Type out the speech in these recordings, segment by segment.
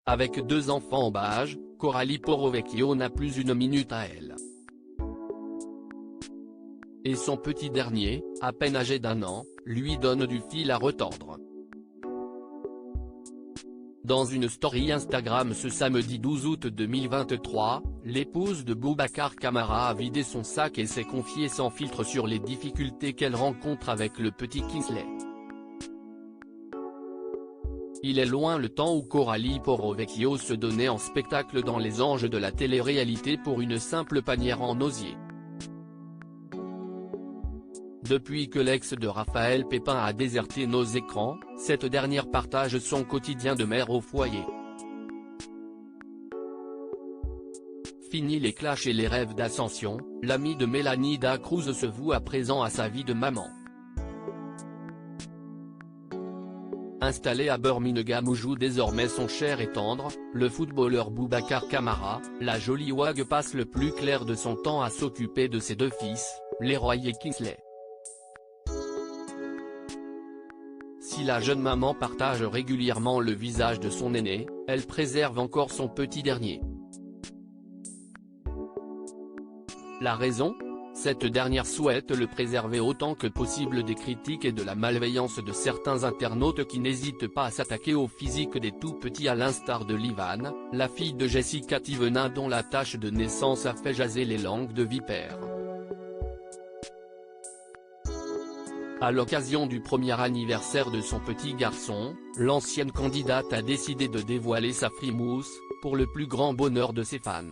Avec 2 enfants en bas âge, Coralie Porro-Vecchio n'a plus une minute à elle. Et son petit dernier, à peine âgé d'1 an, lui donne du fil à retordre. Dans une story Instagram ce samedi 12 août 2023, l'épouse de Boubacar Camara a vidé son sac et s'est confiée sans filtre sur les difficultés qu'elle rencontre avec le petit Kingsley. Il est loin le temps où Coralie Porro-Vecchio se donnait en spectacle dans les anges de la télé-réalité pour une simple panière en osier. Depuis que l'ex de Raphaël Pépin a déserté nos écrans, cette dernière partage son quotidien de mère au foyer. Fini les clashs et les rêves d'ascension, l'amie de Mélanie Dacruz se voue à présent à sa vie de maman. Installé à Birmingham où joue désormais son cher et tendre, le footballeur Boubacar Camara, la jolie Wag passe le plus clair de son temps à s'occuper de ses 2 fils, Leroy et Kingsley. Si la jeune maman partage régulièrement le visage de son aîné, elle préserve encore son petit dernier. La raison ? Cette dernière souhaite le préserver autant que possible des critiques et de la malveillance de certains internautes qui n'hésitent pas à s'attaquer au physique des tout-petits à l'instar de Livan, la fille de Jessica Thivenin dont la tache de naissance a fait jaser les langues de vipère. À l'occasion du premier anniversaire de son petit garçon, l'ancienne candidate a décidé de dévoiler sa frimousse, pour le plus grand bonheur de ses fans.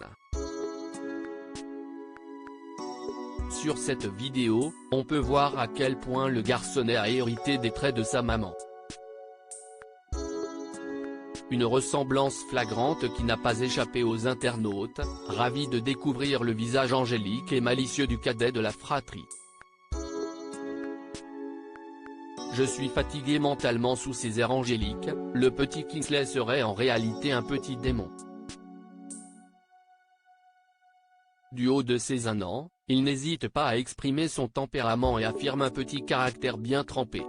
Sur cette vidéo, on peut voir à quel point le garçonnet a hérité des traits de sa maman. Une ressemblance flagrante qui n'a pas échappé aux internautes, ravis de découvrir le visage angélique et malicieux du cadet de la fratrie. Je suis fatigué mentalement sous ces airs angéliques, le petit Kingsley serait en réalité un petit démon. Du haut de ses 1 an, il n'hésite pas à exprimer son tempérament et affirme un petit caractère bien trempé.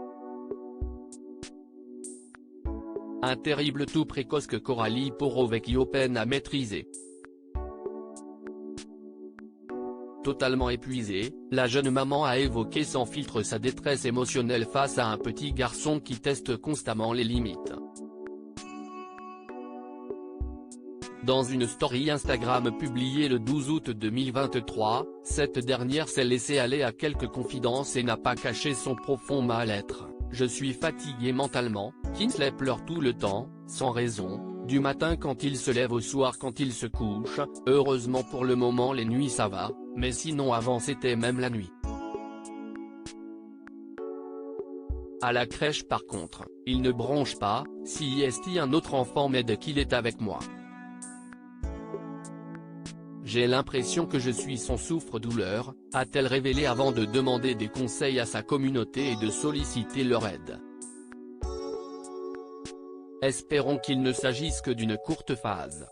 Un terrible tout précoce que Coralie Porro-Vecchio peine à maîtriser. Totalement épuisée, la jeune maman a évoqué sans filtre sa détresse émotionnelle face à un petit garçon qui teste constamment les limites. Dans une story Instagram publiée le 12 août 2023, cette dernière s'est laissée aller à quelques confidences et n'a pas caché son profond mal-être. Je suis fatiguée mentalement, Kingsley pleure tout le temps, sans raison, du matin quand il se lève au soir quand il se couche, heureusement pour le moment les nuits ça va, mais sinon avant c'était même la nuit. À la crèche par contre, il ne bronche pas, si est un autre enfant mais dès qu'il est avec moi. J'ai l'impression que je suis son souffre-douleur, a-t-elle révélé avant de demander des conseils à sa communauté et de solliciter leur aide. Espérons qu'il ne s'agisse que d'une courte phase.